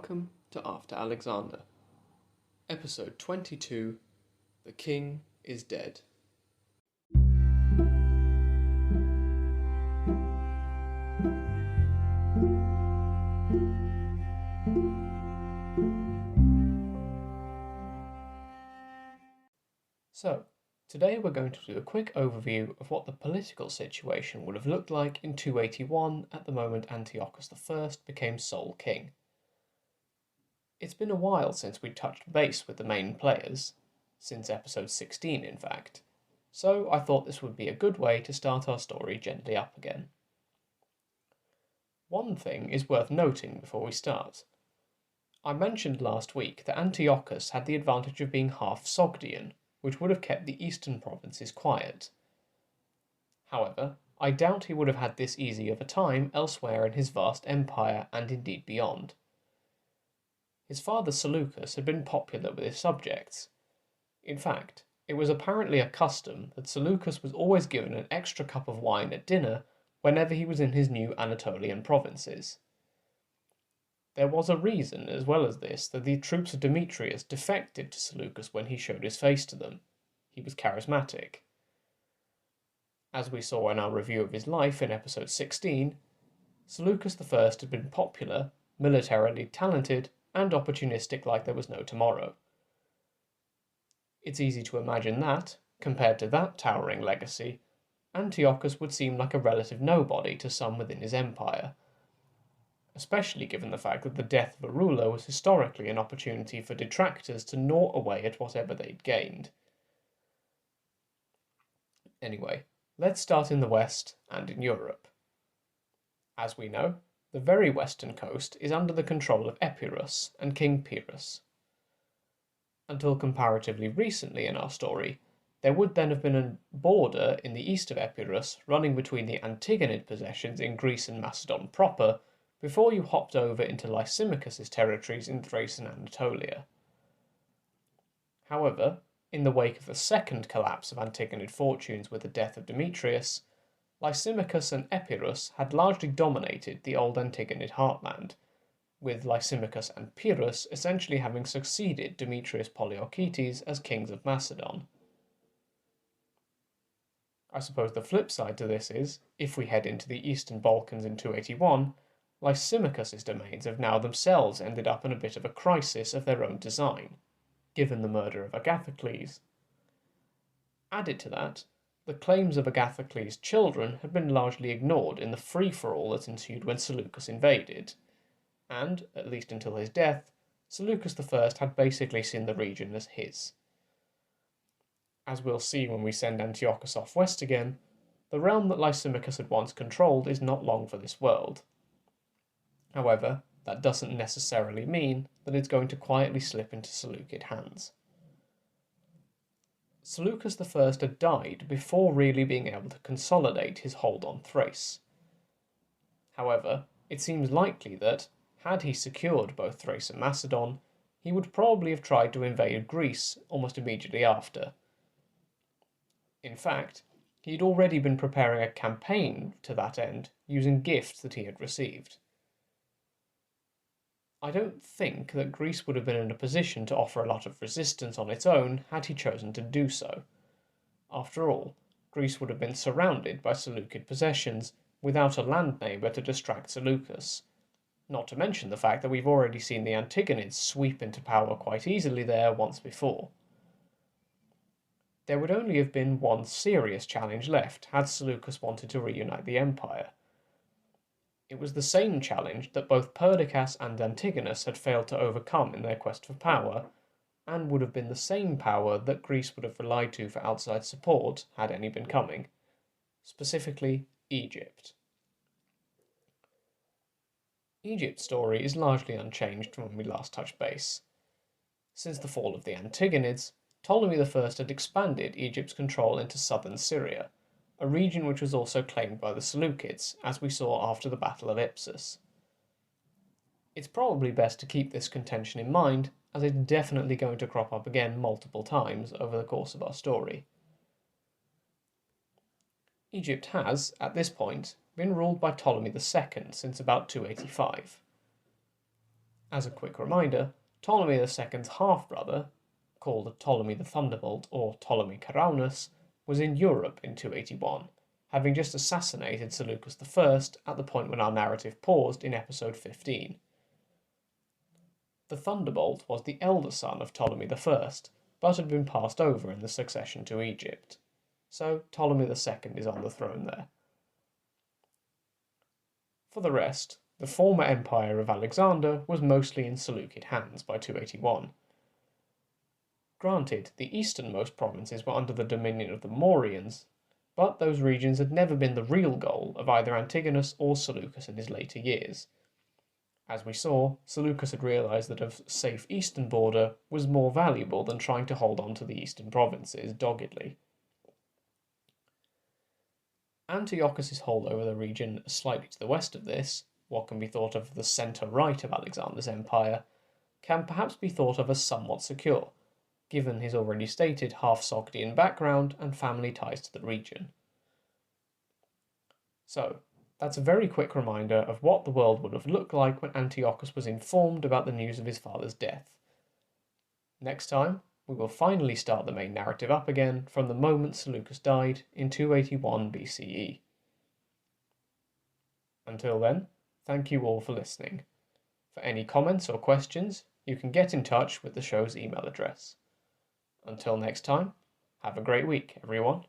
Welcome to After Alexander, Episode 22, The King is Dead. So, today we're going to do a quick overview of what the political situation would have looked like in 281 at the moment Antiochus I became sole king. It's been a while since we touched base with the main players, since episode 16 in fact, so I thought this would be a good way to start our story gently up again. One thing is worth noting before we start. I mentioned last week that Antiochus had the advantage of being half Sogdian, which would have kept the eastern provinces quiet. However, I doubt he would have had this easy of a time elsewhere in his vast empire and indeed beyond. His father Seleucus had been popular with his subjects. In fact, it was apparently a custom that Seleucus was always given an extra cup of wine at dinner whenever he was in his new Anatolian provinces. There was a reason, as well as this, that the troops of Demetrius defected to Seleucus when he showed his face to them. He was charismatic. As we saw in our review of his life in episode 16, Seleucus I had been popular, militarily talented, and opportunistic like there was no tomorrow. It's easy to imagine that, compared to that towering legacy, Antiochus would seem like a relative nobody to some within his empire, especially given the fact that the death of a ruler was historically an opportunity for detractors to gnaw away at whatever they'd gained. Anyway, let's start in the West and in Europe. As we know, the very western coast is under the control of Epirus and King Pyrrhus. Until comparatively recently in our story, there would then have been a border in the east of Epirus running between the Antigonid possessions in Greece and Macedon proper, before you hopped over into Lysimachus's territories in Thrace and Anatolia. However, in the wake of the second collapse of Antigonid fortunes with the death of Demetrius, Lysimachus and Epirus had largely dominated the old Antigonid heartland, with Lysimachus and Pyrrhus essentially having succeeded Demetrius Poliorcetes as kings of Macedon. I suppose the flip side to this is, if we head into the Eastern Balkans in 281, Lysimachus's domains have now themselves ended up in a bit of a crisis of their own design, given the murder of Agathocles. Added to that, the claims of Agathocles' children had been largely ignored in the free-for-all that ensued when Seleucus invaded, and, at least until his death, Seleucus I had basically seen the region as his. As we'll see when we send Antiochus off west again, the realm that Lysimachus had once controlled is not long for this world. However, that doesn't necessarily mean that it's going to quietly slip into Seleucid hands. Seleucus I had died before really being able to consolidate his hold on Thrace. However, it seems likely that, had he secured both Thrace and Macedon, he would probably have tried to invade Greece almost immediately after. In fact, he had already been preparing a campaign to that end using gifts that he had received. I don't think that Greece would have been in a position to offer a lot of resistance on its own had he chosen to do so. After all, Greece would have been surrounded by Seleucid possessions without a land neighbour to distract Seleucus, not to mention the fact that we've already seen the Antigonids sweep into power quite easily there once before. There would only have been one serious challenge left had Seleucus wanted to reunite the empire. It was the same challenge that both Perdiccas and Antigonus had failed to overcome in their quest for power, and would have been the same power that Greece would have relied to for outside support had any been coming, specifically Egypt. Egypt's story is largely unchanged from when we last touched base. Since the fall of the Antigonids, Ptolemy I had expanded Egypt's control into southern Syria, a region which was also claimed by the Seleucids, as we saw after the Battle of Ipsus. It's probably best to keep this contention in mind, as it's definitely going to crop up again multiple times over the course of our story. Egypt has, at this point, been ruled by Ptolemy II since about 285. As a quick reminder, Ptolemy II's half-brother, called Ptolemy the Thunderbolt or Ptolemy Ceraunus, was in Europe in 281, having just assassinated Seleucus I at the point when our narrative paused in episode 15. The Thunderbolt was the elder son of Ptolemy I, but had been passed over in the succession to Egypt, so Ptolemy II is on the throne there. For the rest, the former empire of Alexander was mostly in Seleucid hands by 281. Granted, the easternmost provinces were under the dominion of the Mauryans, but those regions had never been the real goal of either Antigonus or Seleucus in his later years. As we saw, Seleucus had realised that a safe eastern border was more valuable than trying to hold on to the eastern provinces doggedly. Antiochus' hold over the region slightly to the west of this, what can be thought of the centre-right of Alexander's empire, can perhaps be thought of as somewhat secure, given his already stated half-Sogdian background and family ties to the region. So, that's a very quick reminder of what the world would have looked like when Antiochus was informed about the news of his father's death. Next time, we will finally start the main narrative up again from the moment Seleucus died in 281 BCE. Until then, thank you all for listening. For any comments or questions, you can get in touch with the show's email address. Until next time, have a great week, everyone.